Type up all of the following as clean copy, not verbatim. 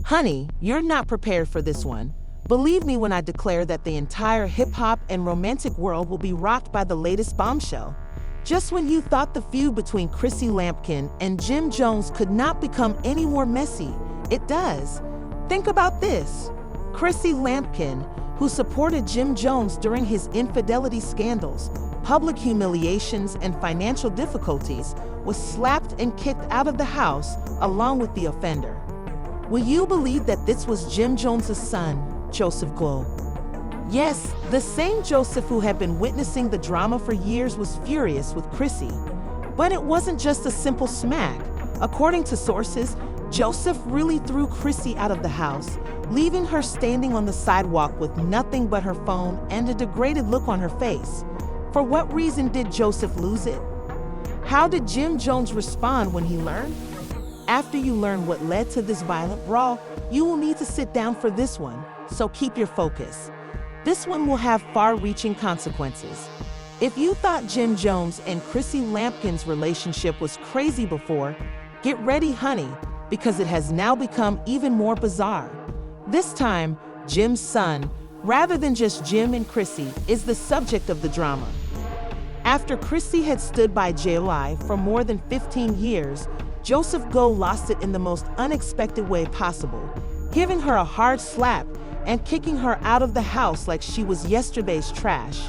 Honey, you're not prepared for this one. Believe me when I declare that the entire hip-hop and romantic world will be rocked by the latest bombshell. Just when you thought the feud between Chrissy Lampkin and Jim Jones could not become any more messy, it does. Think about this. Chrissy Lampkin, who supported Jim Jones during his infidelity scandals, public humiliations, and financial difficulties, was slapped and kicked out of the house along with the offender. Will you believe that this was Jim Jones' son, Joseph Glow? Yes, the same Joseph who had been witnessing the drama for years was furious with Chrissy. But it wasn't just a simple smack. According to sources, Joseph really threw Chrissy out of the house, leaving her standing on the sidewalk with nothing but her phone and a degraded look on her face. For what reason did Joseph lose it? How did Jim Jones respond when he learned? After you learn what led to this violent brawl, you will need to sit down for this one, so keep your focus. This one will have far-reaching consequences. If you thought Jim Jones and Chrissy Lampkin's relationship was crazy before, get ready, honey, because it has now become even more bizarre. This time, Jim's son, rather than just Jim and Chrissy, is the subject of the drama. After Chrissy had stood by JLI for more than 15 years, Joseph Go lost it in the most unexpected way possible, giving her a hard slap and kicking her out of the house like she was yesterday's trash.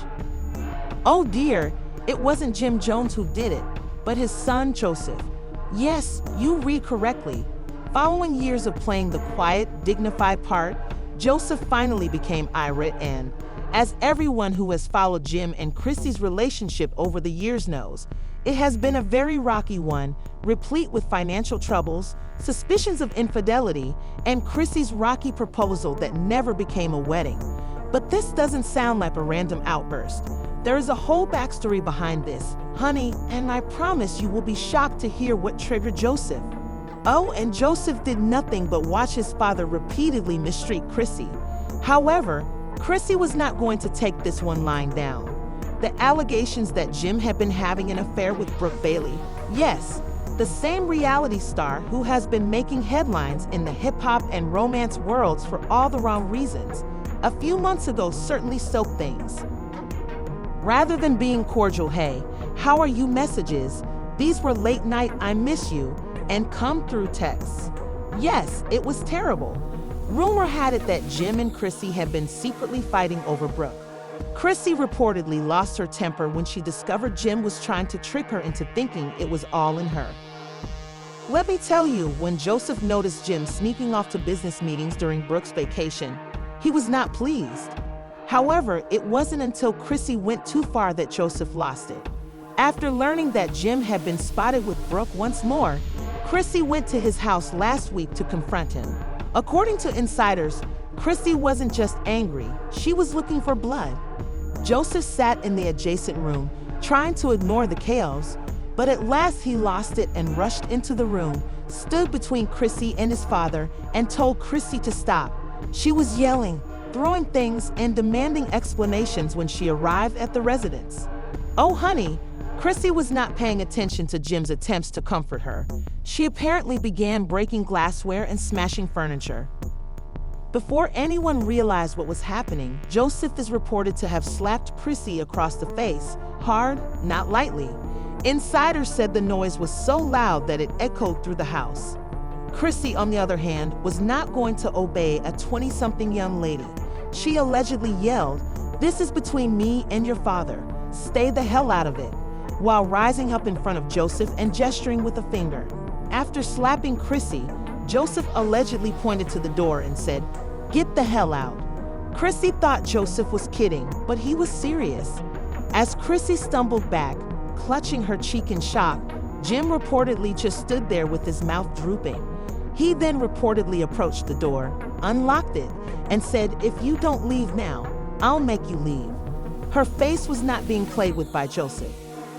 Oh dear, it wasn't Jim Jones who did it, but his son Joseph. Yes, you read correctly. Following years of playing the quiet, dignified part, Joseph finally became irate and, as everyone who has followed Jim and Chrissy's relationship over the years knows, it has been a very rocky one, replete with financial troubles, suspicions of infidelity, and Chrissy's rocky proposal that never became a wedding. But this doesn't sound like a random outburst. There is a whole backstory behind this, honey, and I promise you will be shocked to hear what triggered Joseph. Oh, and Joseph did nothing but watch his father repeatedly mistreat Chrissy. However, Chrissy was not going to take this one lying down. The allegations that Jim had been having an affair with Brooke Bailey, yes, the same reality star who has been making headlines in the hip-hop and romance worlds for all the wrong reasons, a few months ago certainly soaked things. Rather than being cordial, hey, how are you messages, these were late-night I miss you and come through texts. Yes, it was terrible. Rumor had it that Jim and Chrissy had been secretly fighting over Brooke. Chrissy reportedly lost her temper when she discovered Jim was trying to trick her into thinking it was all in her. Let me tell you, when Joseph noticed Jim sneaking off to business meetings during Brooke's vacation, he was not pleased. However, it wasn't until Chrissy went too far that Joseph lost it. After learning that Jim had been spotted with Brooke once more, Chrissy went to his house last week to confront him. According to insiders, Chrissy wasn't just angry, she was looking for blood. Joseph sat in the adjacent room, trying to ignore the chaos, but at last he lost it and rushed into the room, stood between Chrissy and his father, and told Chrissy to stop. She was yelling, throwing things, and demanding explanations when she arrived at the residence. Oh honey, Chrissy was not paying attention to Jim's attempts to comfort her. She apparently began breaking glassware and smashing furniture. Before anyone realized what was happening, Joseph is reported to have slapped Chrissy across the face, hard, not lightly. Insiders said the noise was so loud that it echoed through the house. Chrissy, on the other hand, was not going to obey a 20-something young lady. She allegedly yelled, "This is between me and your father. Stay the hell out of it," while rising up in front of Joseph and gesturing with a finger. After slapping Chrissy, Joseph allegedly pointed to the door and said, "Get the hell out." Chrissy thought Joseph was kidding, but he was serious. As Chrissy stumbled back, clutching her cheek in shock, Jim reportedly just stood there with his mouth drooping. He then reportedly approached the door, unlocked it, and said, "If you don't leave now, I'll make you leave." Her face was not being played with by Joseph.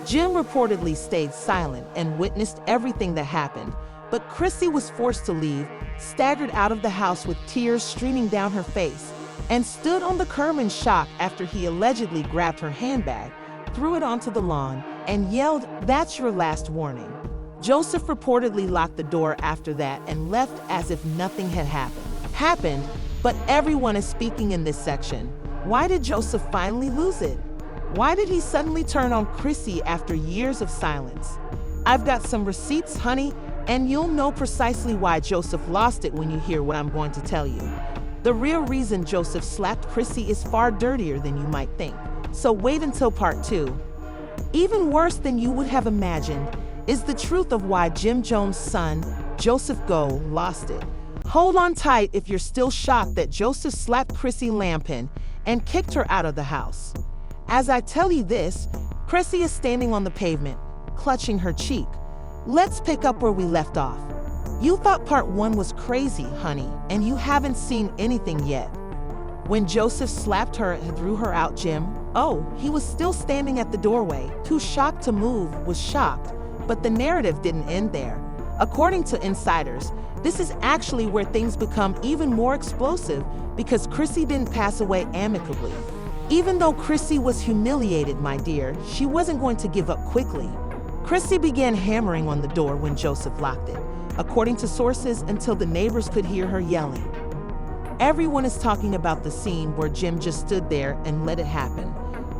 Jim reportedly stayed silent and witnessed everything that happened, but Chrissy was forced to leave, staggered out of the house with tears streaming down her face, and stood on the curb in shock after he allegedly grabbed her handbag, threw it onto the lawn, and yelled, "That's your last warning." Joseph reportedly locked the door after that and left as if nothing had happened, but everyone is speaking in this section. Why did Joseph finally lose it? Why did he suddenly turn on Chrissy after years of silence? I've got some receipts, honey, and you'll know precisely why Joseph lost it when you hear what I'm going to tell you. The real reason Joseph slapped Chrissy is far dirtier than you might think, so wait until part 2. Even worse than you would have imagined is the truth of why Jim Jones' son, Joseph Go, lost it. Hold on tight if you're still shocked that Joseph slapped Chrissy Lampkin and kicked her out of the house. As I tell you this, Chrissy is standing on the pavement, clutching her cheek. Let's pick up where we left off. You thought part 1 was crazy, honey, and you haven't seen anything yet. When Joseph slapped her and threw her out, Jim, he was still standing at the doorway, too shocked to move, was shocked. But the narrative didn't end there. According to insiders, this is actually where things become even more explosive because Chrissy didn't pass away amicably. Even though Chrissy was humiliated, my dear, she wasn't going to give up quickly. Chrissy began hammering on the door when Joseph locked it, according to sources, until the neighbors could hear her yelling. Everyone is talking about the scene where Jim just stood there and let it happen.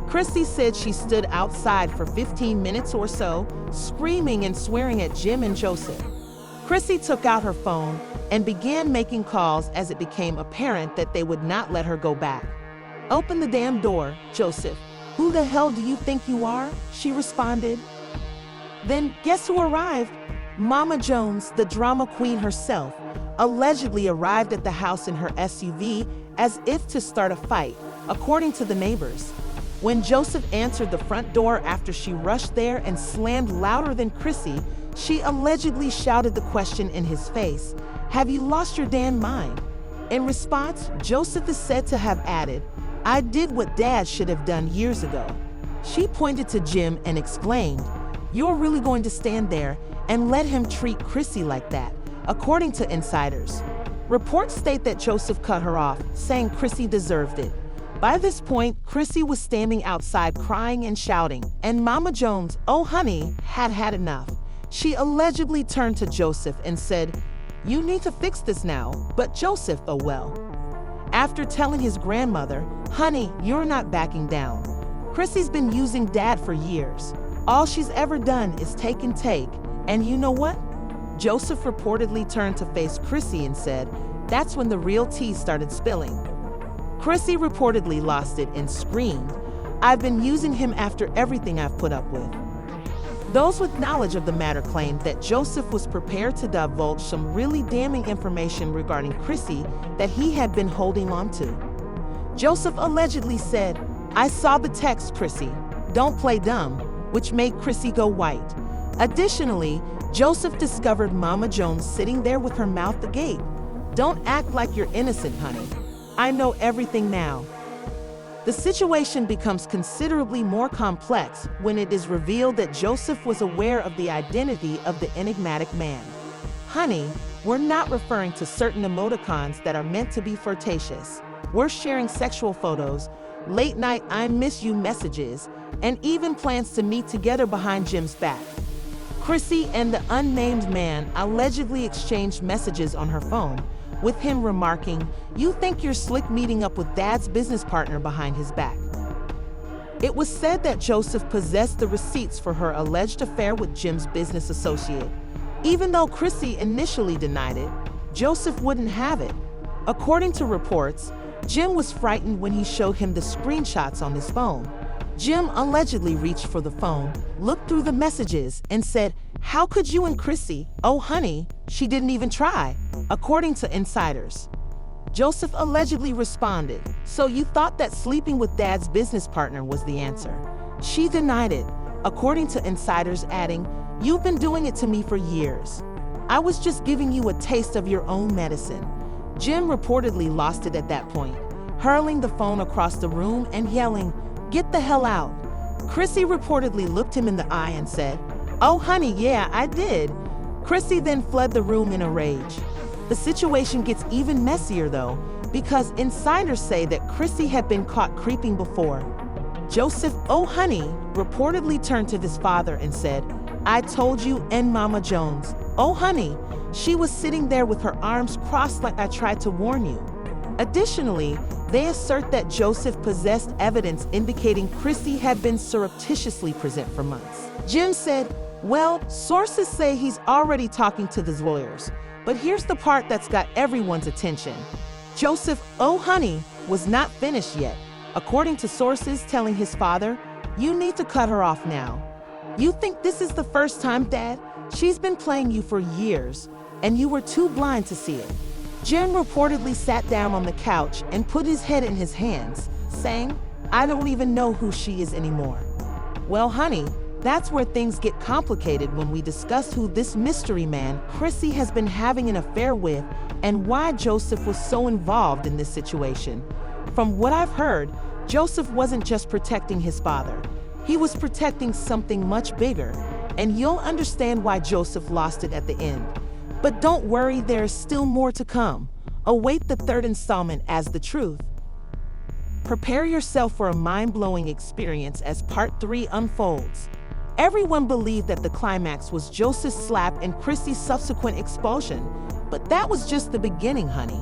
Chrissy said she stood outside for 15 minutes or so, screaming and swearing at Jim and Joseph. Chrissy took out her phone and began making calls as it became apparent that they would not let her go back. "Open the damn door, Joseph. Who the hell do you think you are?" she responded. Then guess who arrived? Mama Jones, the drama queen herself, allegedly arrived at the house in her SUV as if to start a fight, according to the neighbors. When Joseph answered the front door after she rushed there and slammed louder than Chrissy, she allegedly shouted the question in his face, "Have you lost your damn mind?" In response, Joseph is said to have added, "I did what Dad should have done years ago." She pointed to Jim and exclaimed, "You're really going to stand there and let him treat Chrissy like that," according to insiders. Reports state that Joseph cut her off, saying Chrissy deserved it. By this point, Chrissy was standing outside crying and shouting, and Mama Jones, honey, had had enough. She allegedly turned to Joseph and said, "You need to fix this now," but Joseph, well. After telling his grandmother, "Honey, you're not backing down." Chrissy's been using Dad for years. All she's ever done is take and take, and you know what? Joseph reportedly turned to face Chrissy and said, that's when the real tea started spilling. Chrissy reportedly lost it and screamed, "I've been using him after everything I've put up with." Those with knowledge of the matter claimed that Joseph was prepared to divulge some really damning information regarding Chrissy that he had been holding on to. Joseph allegedly said, "I saw the text, Chrissy. Don't play dumb," which made Chrissy go white. Additionally, Joseph discovered Mama Jones sitting there with her mouth agape. "Don't act like you're innocent, honey. I know everything now." The situation becomes considerably more complex when it is revealed that Joseph was aware of the identity of the enigmatic man. Honey, we're not referring to certain emoticons that are meant to be flirtatious. We're sharing sexual photos, late-night I miss you messages, and even plans to meet together behind Jim's back. Chrissy and the unnamed man allegedly exchanged messages on her phone, with him remarking, "You think you're slick meeting up with Dad's business partner behind his back." It was said that Joseph possessed the receipts for her alleged affair with Jim's business associate. Even though Chrissy initially denied it, Joseph wouldn't have it. According to reports, Jim was frightened when he showed him the screenshots on his phone. Jim allegedly reached for the phone, looked through the messages, and said, "How could you and Chrissy? Oh, honey, she didn't even try," according to insiders. Joseph allegedly responded, "So you thought that sleeping with Dad's business partner was the answer?" She denied it, according to insiders, adding, "You've been doing it to me for years. I was just giving you a taste of your own medicine." Jim reportedly lost it at that point, hurling the phone across the room and yelling, "Get the hell out." Chrissy reportedly looked him in the eye and said, "Oh honey, yeah, I did." Chrissy then fled the room in a rage. The situation gets even messier though, because insiders say that Chrissy had been caught creeping before. Joseph, oh honey, reportedly turned to his father and said, I told you, and Mama Jones. Oh, honey, she was sitting there with her arms crossed like I tried to warn you. Additionally, they assert that Joseph possessed evidence indicating Chrissy had been surreptitiously present for months. Jim said, well, sources say he's already talking to the lawyers, but here's the part that's got everyone's attention. Joseph, oh honey, was not finished yet. According to sources telling his father, you need to cut her off now. You think this is the first time, Dad? She's been playing you for years, and you were too blind to see it. Jim reportedly sat down on the couch and put his head in his hands, saying, I don't even know who she is anymore. Well, honey, that's where things get complicated when we discuss who this mystery man Chrissy has been having an affair with and why Joseph was so involved in this situation. From what I've heard, Joseph wasn't just protecting his father. He was protecting something much bigger, and you'll understand why Joseph lost it at the end. But don't worry, there's still more to come. Await the third installment as the truth. Prepare yourself for a mind-blowing experience as part 3 unfolds. Everyone believed that the climax was Joseph's slap and Chrissy's subsequent expulsion, but that was just the beginning, honey.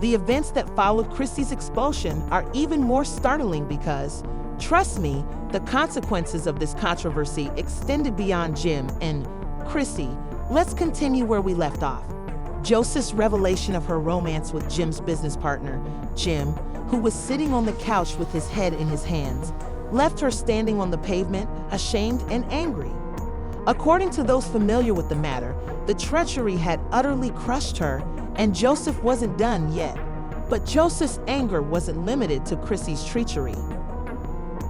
The events that followed Chrissy's expulsion are even more startling because, trust me, the consequences of this controversy extended beyond Jim and Chrissy. Let's continue where we left off. Joseph's revelation of her romance with Jim's business partner, Jim, who was sitting on the couch with his head in his hands, left her standing on the pavement, ashamed and angry. According to those familiar with the matter, the treachery had utterly crushed her, and Joseph wasn't done yet. But Joseph's anger wasn't limited to Chrissy's treachery.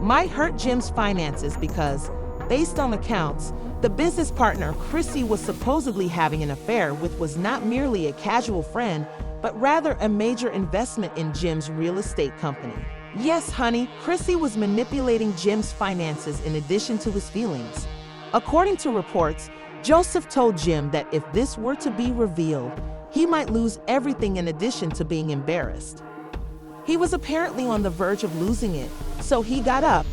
Might hurt Jim's finances because, based on accounts, the business partner Chrissy was supposedly having an affair with was not merely a casual friend, but rather a major investment in Jim's real estate company. Yes, honey, Chrissy was manipulating Jim's finances in addition to his feelings. According to reports, Joseph told Jim that if this were to be revealed, he might lose everything in addition to being embarrassed. He was apparently on the verge of losing it, so he got up,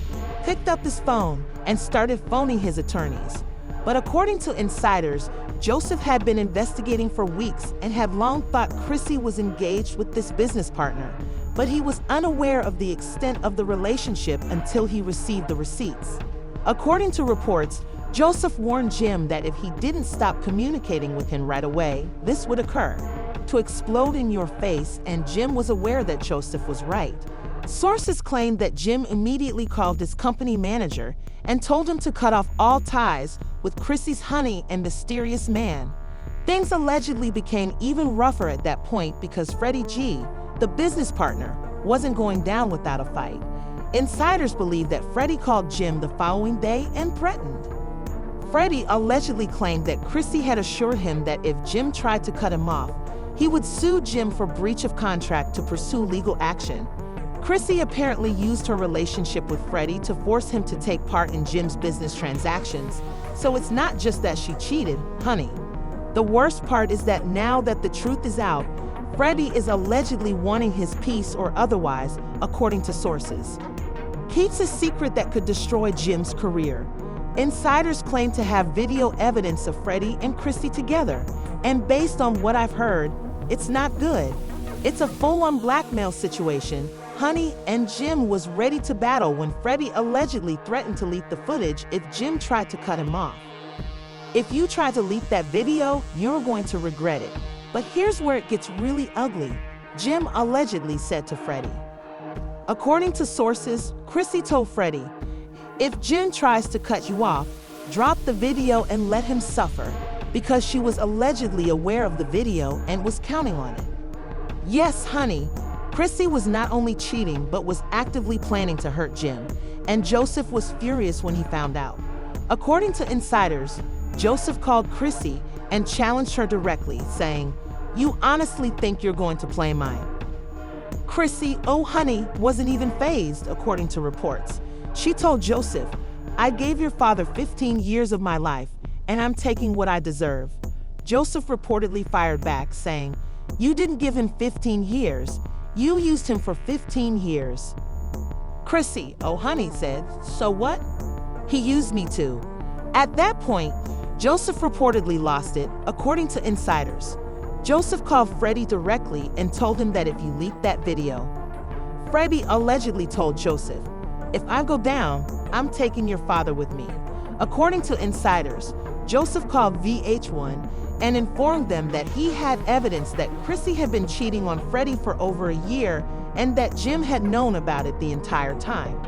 picked up his phone, and started phoning his attorneys. But according to insiders, Joseph had been investigating for weeks and had long thought Chrissy was engaged with this business partner, but he was unaware of the extent of the relationship until he received the receipts. According to reports, Joseph warned Jim that if he didn't stop communicating with him right away, this would occur. To explode in your face, and Jim was aware that Joseph was right. Sources claimed that Jim immediately called his company manager and told him to cut off all ties with Chrissy's honey and mysterious man. Things allegedly became even rougher at that point because Freddie G, the business partner, wasn't going down without a fight. Insiders believe that Freddie called Jim the following day and threatened. Freddie allegedly claimed that Chrissy had assured him that if Jim tried to cut him off, he would sue Jim for breach of contract to pursue legal action. Chrissy apparently used her relationship with Freddie to force him to take part in Jim's business transactions, so it's not just that she cheated, honey. The worst part is that now that the truth is out, Freddie is allegedly wanting his peace or otherwise, according to sources. Keeps a secret that could destroy Jim's career. Insiders claim to have video evidence of Freddie and Chrissy together, and based on what I've heard, it's not good. It's a full-on blackmail situation, honey, and Jim was ready to battle when Freddie allegedly threatened to leak the footage if Jim tried to cut him off. If you try to leak that video, you're going to regret it. But here's where it gets really ugly, Jim allegedly said to Freddie. According to sources, Chrissy told Freddie, if Jim tries to cut you off, drop the video and let him suffer, because she was allegedly aware of the video and was counting on it. Yes, honey, Chrissy was not only cheating but was actively planning to hurt Jim, and Joseph was furious when he found out. According to insiders, Joseph called Chrissy and challenged her directly, saying, "You honestly think you're going to play mine?" Chrissy, oh honey, wasn't even fazed, according to reports. She told Joseph, "I gave your father 15 years of my life, and I'm taking what I deserve." Joseph reportedly fired back, saying, "You didn't give him 15 years. You used him for 15 years. Chrissy, oh honey, said, "So what? He used me too." At that point, Joseph reportedly lost it, according to insiders. Joseph called Freddie directly and told him that if he leaked that video. Freddie allegedly told Joseph, "If I go down, I'm taking your father with me." According to insiders, Joseph called VH1 and informed them that he had evidence that Chrissy had been cheating on Freddie for over a year and that Jim had known about it the entire time.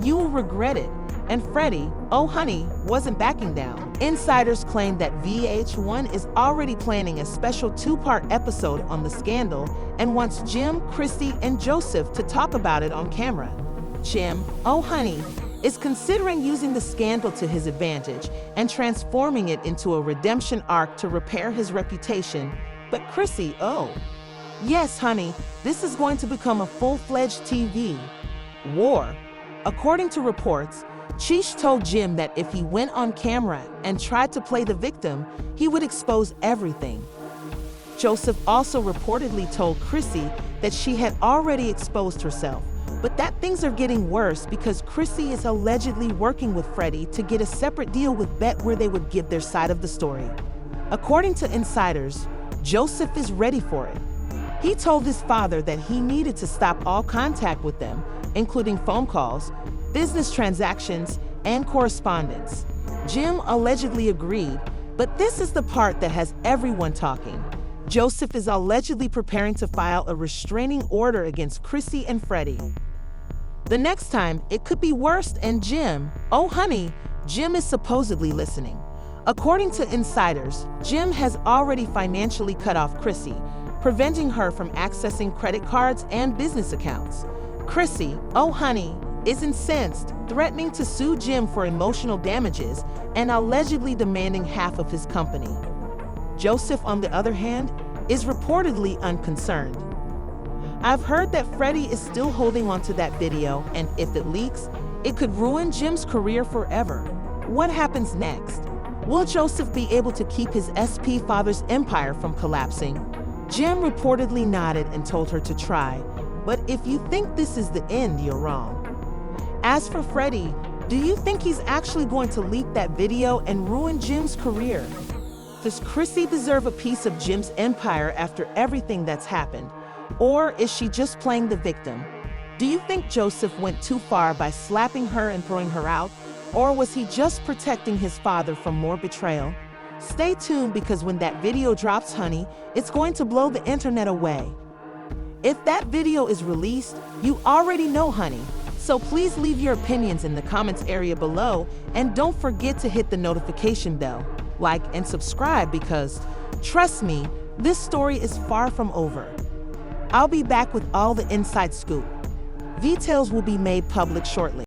"You will regret it." And Freddie, oh honey, wasn't backing down. Insiders claim that VH1 is already planning a special two-part episode on the scandal and wants Jim, Chrissy, and Joseph to talk about it on camera. Jim, oh honey, is considering using the scandal to his advantage and transforming it into a redemption arc to repair his reputation. But Chrissy, oh, yes honey, this is going to become a full-fledged TV war. According to reports, Cheech told Jim that if he went on camera and tried to play the victim, he would expose everything. Joseph also reportedly told Chrissy that she had already exposed herself, but that things are getting worse because Chrissy is allegedly working with Freddie to get a separate deal with Bet where they would give their side of the story. According to insiders, Joseph is ready for it. He told his father that he needed to stop all contact with them, including phone calls, business transactions, and correspondence. Jim allegedly agreed, but this is the part that has everyone talking. Joseph is allegedly preparing to file a restraining order against Chrissy and Freddie. The next time, it could be worse, and Jim, oh honey, Jim is supposedly listening. According to insiders, Jim has already financially cut off Chrissy, preventing her from accessing credit cards and business accounts. Chrissy, oh honey, is incensed, threatening to sue Jim for emotional damages and allegedly demanding half of his company. Joseph, on the other hand, is reportedly unconcerned. "I've heard that Freddie is still holding on to that video, and if it leaks, it could ruin Jim's career forever. What happens next? Will Joseph be able to keep his SP father's empire from collapsing?" Jim reportedly nodded and told her to try, but if you think this is the end, you're wrong. As for Freddie, do you think he's actually going to leak that video and ruin Jim's career? Does Chrissy deserve a piece of Jim's empire after everything that's happened? Or is she just playing the victim? Do you think Joseph went too far by slapping her and throwing her out? Or was he just protecting his father from more betrayal? Stay tuned, because when that video drops, honey, it's going to blow the internet away. If that video is released, you already know, honey. So please leave your opinions in the comments area below, and don't forget to hit the notification bell, like and subscribe, because trust me, this story is far from over. I'll be back with all the inside scoop. Details will be made public shortly.